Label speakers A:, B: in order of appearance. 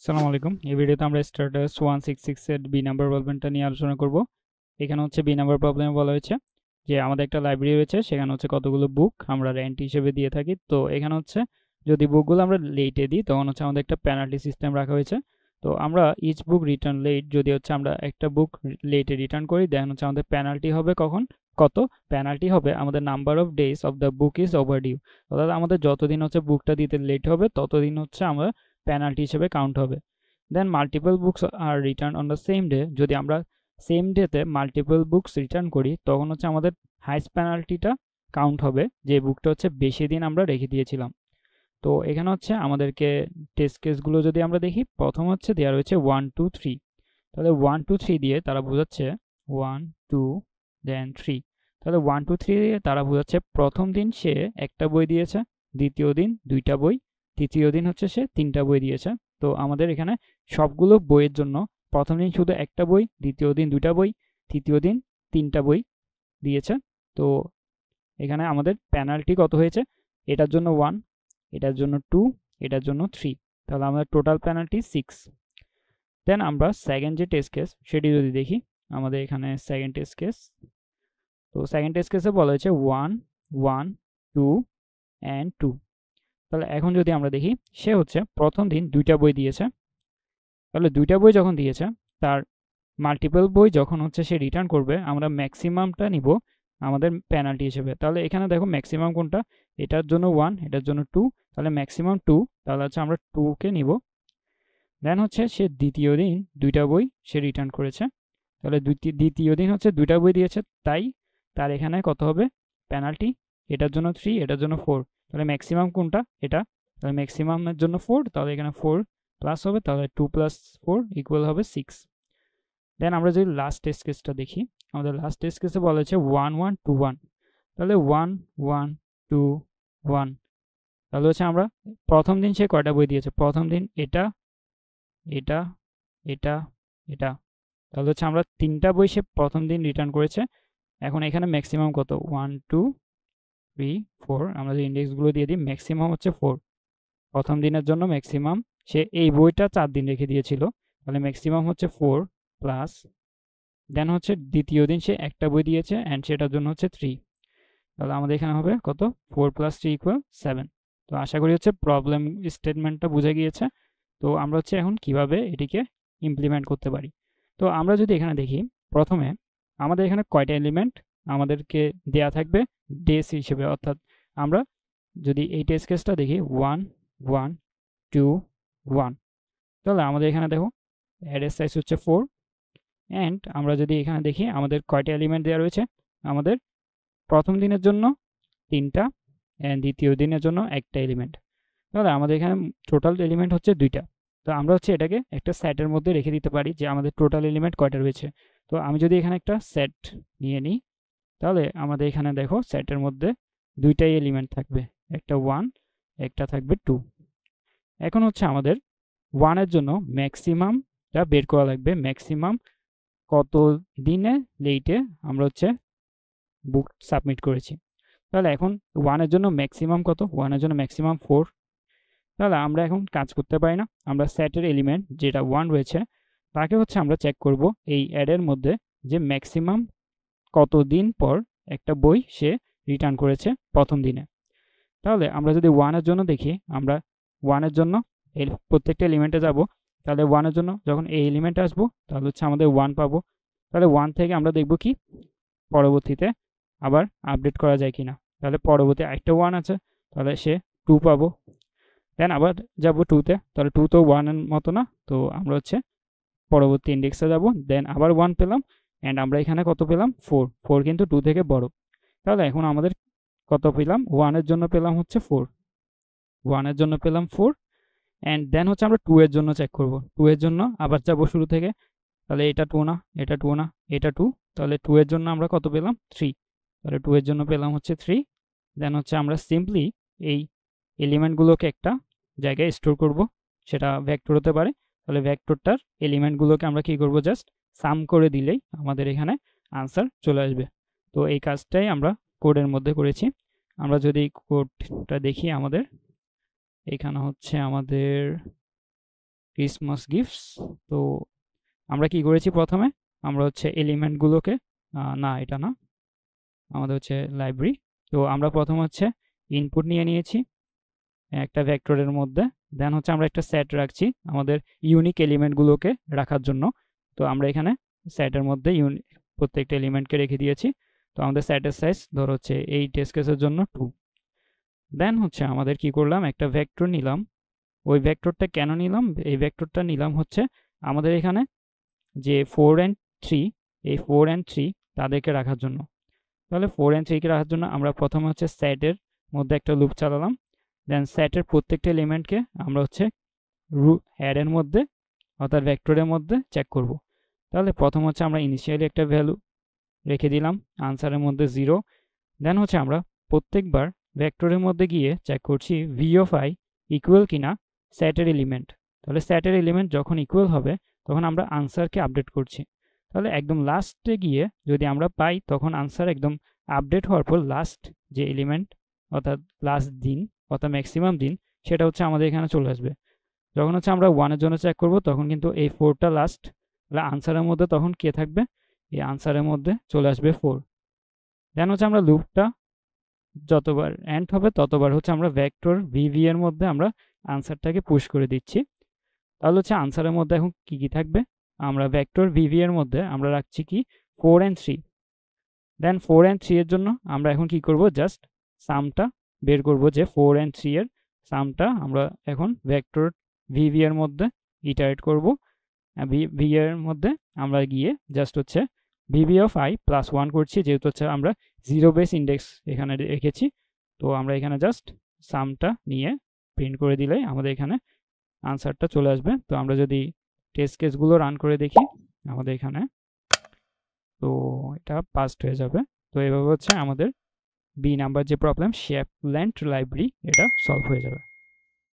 A: আসসালামু আলাইকুম। এই ভিডিওতে আমরা স্ট্যাটাস 166 এর বি নাম্বার প্রবলেমটা নিয়ে আলোচনা করব। এখানে হচ্ছে বি নাম্বার প্রবলেমে বলা হয়েছে যে আমাদের একটা লাইব্রেরি রয়েছে, সেখানে হচ্ছে কতগুলো বুক আমরা রেন্ট হিসেবে দিয়ে থাকি। তো এখানে হচ্ছে যদি বুকগুলো আমরা লেটে দিই তখন হচ্ছে আমাদের একটা পেনাল্টি সিস্টেম রাখা হয়েছে। তো আমরা ইচ বুক রিটার্ন লেট, যদি হচ্ছে আমরা একটা বুক লেটে রিটার্ন করি দেন হচ্ছে আমাদের পেনাল্টি হবে কত পেনাল্টি হবে আমাদের number of days of the book is overdue. অর্থাৎ আমাদের যতদিন হচ্ছে বুকটা দিতে লেট হবে ততদিন হচ্ছে আমরা পেনাল্টি হিসেবে কাউন্ট হবে। দেন মাল্টিপল বুকস আর return on the same day, যদি আমরা সেম ডেতে মাল্টিপল বুকস রিটার্ন করি তখন হচ্ছে আমাদের হাইস্ট পেনাল্টিটা কাউন্ট হবে, যে বুকটা হচ্ছে বেশি দিন আমরা রেখে দিয়েছিলাম। তো এখানে হচ্ছে আমাদেরকে টেস্ট কেসগুলো যদি আমরা দেখি, প্রথম হচ্ছে দেওয়া রয়েছে 1 2 3। তাহলে 1 2 3 দিয়ে তারা বোঝাচ্ছে 1 2 দেন 3। তাহলে 1 2 3 দিয়ে তারা বোঝাচ্ছে প্রথম দিন সে একটা বই দিয়েছে, দ্বিতীয় দিন দুইটা বই, তৃতীয় দিন হচ্ছে সে তিনটা বই দিয়েছে। তো আমাদের এখানে সবগুলো বইয়ের জন্য প্রথম দিন শুধু একটা বই, দ্বিতীয় দিন দুইটা বই, তৃতীয় দিন তিনটা বই দিয়েছে। তো এখানে আমাদের পেনাল্টি কত হয়েছে, এটার জন্য 1, এটার জন্য 2, এটার জন্য 3। তাহলে আমাদের টোটাল পেনাল্টি 6। দেন আমরা সেকেন্ড যে টেস্ট কেস সেটি যদি দেখি, আমাদের এখানে সেকেন্ড টেস্ট কেস। তো সেকেন্ড টেস্ট কেসে বলা হয়েছে 1 1 2 অ্যান্ড 2। তাহলে এখন যদি আমরা দেখি, সে হচ্ছে প্রথম দিন দুইটা বই দিয়েছে। তাহলে দুইটা বই যখন দিয়েছে, তার মাল্টিপল বই যখন হচ্ছে সে রিটার্ন করবে, আমরা ম্যাক্সিমামটা নিব আমাদের পেনাল্টি হিসেবে। তাহলে এখানে দেখো ম্যাক্সিমাম কোনটা, এটার জন্য 1, এটার জন্য 2, তাহলে ম্যাক্সিমাম 2, তাহলে হচ্ছে আমরা 2কে নিব। দেন হচ্ছে সে দ্বিতীয় দিন দুইটা বই সে রিটার্ন করেছে। তাহলে দ্বিতীয় দিন হচ্ছে দুইটা বই দিয়েছে, তাই তার এখানে কত হবে পেনাল্টি, এটার জন্য 3, এটার জন্য 4। তাহলে ম্যাক্সিমাম কোনটা, এটা। তাহলে ম্যাক্সিমামের জন্য 4, তাহলে এখানে 4 প্লাস হবে, তাহলে 2 + 4 ইকুয়াল হবে 6। দেন আমরা যদি লাস্ট টেস্ট কেসটা দেখি, আমাদের লাস্ট টেস্ট কেসে বলা হয়েছে 1 1 2 1। তাহলে 1 1 2 1, তাহলে হচ্ছে আমরা প্রথম দিন সে কয়টা বই দিয়েছে, প্রথম দিন এটা এটা এটা এটা, তাহলে হচ্ছে আমরা তিনটা বই সে প্রথম দিন রিটার্ন করেছে। এখন এখানে ম্যাক্সিমাম কত, 1 2 3 4, আমরা যে ইন্ডেক্সগুলো দিয়ে দিই, ম্যাক্সিমাম হচ্ছে 4। প্রথম দিনের জন্য ম্যাক্সিমাম, সে এই বইটা 4 দিন রেখে দিয়েছিল, তাহলে ম্যাক্সিমাম হচ্ছে 4 প্লাস, দেন হচ্ছে দ্বিতীয় দিন সে একটা বই দিয়েছে অ্যান্ড সেটার জন্য হচ্ছে 3। তাহলে আমাদের এখানে হবে কত, 4 + 3 = 7। তো আশা করি হচ্ছে প্রবলেম স্টেটমেন্টটা বুঝে গিয়েছে। তো আমরা হচ্ছে এখন কিভাবে এটিকে ইমপ্লিমেন্ট করতে পারি। তো আমরা যদি এখানে দেখি, প্রথমে আমাদের এখানে কয়টা এলিমেন্ট আমাদেরকে দেয়া থাকবে ডেস হিসেবে, অর্থাৎ আমরা যদি এই টেস্ট কেসটা দেখি 1 1 2 1, তাহলে আমাদের এখানে দেখো অ্যারের সাইজ হচ্ছে 4। অ্যান্ড আমরা যদি এখানে দেখি আমাদের কয়টা এলিমেন্ট দেওয়া রয়েছে, আমাদের প্রথম দিনের জন্য 3টা অ্যান্ড দ্বিতীয় দিনের জন্য একটা এলিমেন্ট। তাহলে আমাদের এখানে টোটাল এলিমেন্ট হচ্ছে 2টা। তো আমরা হচ্ছে এটাকে একটা সেটের মধ্যে রেখে দিতে পারি যে আমাদের টোটাল এলিমেন্ট কয়টা রয়েছে। তো আমি যদি এখানে একটা সেট নিয়ে নিই, তাহলে আমাদের এখানে দেখো সেটের মধ্যে 2টাই এলিমেন্ট থাকবে, একটা 1, একটা থাকবে 2। এখন হচ্ছে আমাদের 1 এর জন্য ম্যাক্সিমামটা বের করা লাগবে, ম্যাক্সিমাম কত দিনে লেটে আমরা হচ্ছে বুক সাবমিট করেছি। তাহলে এখন 1 এর জন্য ম্যাক্সিমাম কত, 1 এর জন্য ম্যাক্সিমাম 4। তাহলে আমরা এখন কাজ করতে পারি না, আমরা সেটের এলিমেন্ট যেটা 1 রয়েছে তাকে হচ্ছে আমরা চেক করব এই অ্যাডের মধ্যে, যে ম্যাক্সিমাম কতদিন পর একটা বই সে রিটার্ন করেছে প্রথম দিনে। তাহলে আমরা যদি 1 এর জন্য দেখি, আমরা 1 এর জন্য এই প্রত্যেকটা এলিমেন্টে যাব। তাহলে 1 এর জন্য যখন এই এলিমেন্টে আসবো তাহলে হচ্ছে আমাদের 1 পাবো। তাহলে 1 থেকে আমরা দেখব কি পরবর্তীতে আবার আপডেট করা যায় কিনা। তাহলে পরবর্তী আরেকটা 1 আছে, তাহলে সে 2 পাবো। দেন আবার যাব 2তে, তাহলে 2 তো 1 এর মতো না, তো আমরা হচ্ছে পরবর্তী ইন্ডেক্সে যাব। দেন আবার 1 পেলাম অ্যান্ড আমরা এখানে কত পেলাম, 4। 4 কিন্তু 2 থেকে বড়। তাহলে এখন আমাদের কত পেলাম, 1 এর জন্য পেলাম হচ্ছে 4, 1 এর জন্য পেলাম 4। অ্যান্ড দেন হচ্ছে আমরা 2 এর জন্য চেক করব, 2 এর জন্য আবার যাব শুরু থেকে। তাহলে এটা 2 না, এটা 2 না, এটা 2, তাহলে 2 এর জন্য আমরা কত পেলাম, 3। তাহলে 2 এর জন্য পেলাম হচ্ছে 3। দেন হচ্ছে আমরা সিম্পলি এই এলিমেন্টগুলোকে একটা জায়গায় স্টোর করব, সেটা ভেক্টর হতে পারে। তাহলে ভেক্টরটার এলিমেন্টগুলোকে আমরা কি করব, জাস্ট সাম করে দিলেই আমাদের এখানে আনসার চলে আসবে। তো এই কাজটাই আমরা কোডের মধ্যে করেছি। আমরা যদি কোডটা দেখি, আমাদের এখানে হচ্ছে আমাদের ক্রিসমাস গিফটস। তো আমরা কি করেছি প্রথমে, আমরা হচ্ছে এলিমেন্টগুলোকে না এটা না, আমাদের হচ্ছে লাইব্রেরি। তো আমরা প্রথম হচ্ছে ইনপুট নিয়ে নিয়েছি একটা ভেক্টরের মধ্যে, দেন হচ্ছে আমরা একটা সেট রাখছি আমাদের ইউনিক এলিমেন্টগুলোকে রাখার জন্য। তো আমরা এখানে সেটের মধ্যে প্রত্যেকটা এলিমেন্টকে রেখে দিয়েছি। তো আমাদের সেটের সাইজ ধর হচ্ছে এই টেস্ট কেসের জন্য 2। দেন হচ্ছে আমাদের কি করলাম, একটা ভেক্টর নিলাম। ওই ভেক্টরটা কেন নিলাম, এই ভেক্টরটা নিলাম হচ্ছে আমাদের এখানে যে 4 and 3, এই 4 and 3 তাদেরকে রাখার জন্য। তাহলে 4 and 3 কে রাখার জন্য আমরা প্রথমে হচ্ছে সেটের মধ্যে একটা লুপ চালালাম। দেন সেটের প্রত্যেকটা এলিমেন্টকে আমরা হচ্ছে অ্যারের মধ্যে অর্থাৎ ভেক্টরের মধ্যে চেক করব। তাহলে প্রথম হচ্ছে আমরা ইনিশিয়ালি একটা ভ্যালু রেখে দিলাম আনসারের মধ্যে 0। দেন হচ্ছে আমরা প্রত্যেকবার ভেক্টরের মধ্যে গিয়ে চেক করছি ভি অফ আই ইকুয়াল কিনা সেটের এলিমেন্ট। তাহলে সেটের এলিমেন্ট যখন ইকুয়াল হবে তখন আমরা আনসারকে আপডেট করছি। তাহলে একদম লাস্টে গিয়ে যদি আমরা পাই তখন আনসার একদম আপডেট হওয়ার পর লাস্ট যে এলিমেন্ট অর্থাৎ লাস্ট দিন অর্থাৎ ম্যাক্সিমাম দিন সেটা হচ্ছে আমাদের এখানে চলে আসবে। যখন হচ্ছে আমরা 1-এর জন্য চেক করব তখন কিন্তু এই 4টা লাস্ট, তাহলে আনসারের মধ্যে তখন কে থাকবে, এই আনসারের মধ্যে চলে আসবে 4। দেন হচ্ছে আমরা লুপটা যতবার এন্ড হবে ততবার হচ্ছে আমরা ভেক্টর ভিভি এর মধ্যে আমরা আনসারটাকে পুশ করে দিচ্ছি। তাহলে হচ্ছে আনসারের মধ্যে এখন কি কি থাকবে, আমরা ভেক্টর ভিভি এর মধ্যে আমরা রাখছি কি 4 and 3। দেন 4 and 3 এর জন্য আমরা এখন কি করব, জাস্ট সামটা বের করব, যে 4 and 3 এর সামটা আমরা এখন ভেক্টর ভিভি এর মধ্যে ইটারেট করব। ভি এর মধ্যে আমরা গিয়ে জাস্ট হচ্ছে ভিভি অফ আই প্লাস 1 করছি, যেহেতু হচ্ছে আমরা 0 বেস ইন্ডেক্স এখানে রেখেছি। তো আমরা এখানে জাস্ট সামটা নিয়ে প্রিন্ট করে দিলে আমাদের এখানে আনসারটা চলে আসবে। তো আমরা যদি টেস্ট কেসগুলো রান করে দেখি আমাদের এখানে, তো এটা পাসড হয়ে যাবে। তো এভাবে হচ্ছে আমাদের বি নাম্বার যে প্রবলেম শেপ লেন্থ লাইব্রেরি এটা সলভ হয়ে যাবে।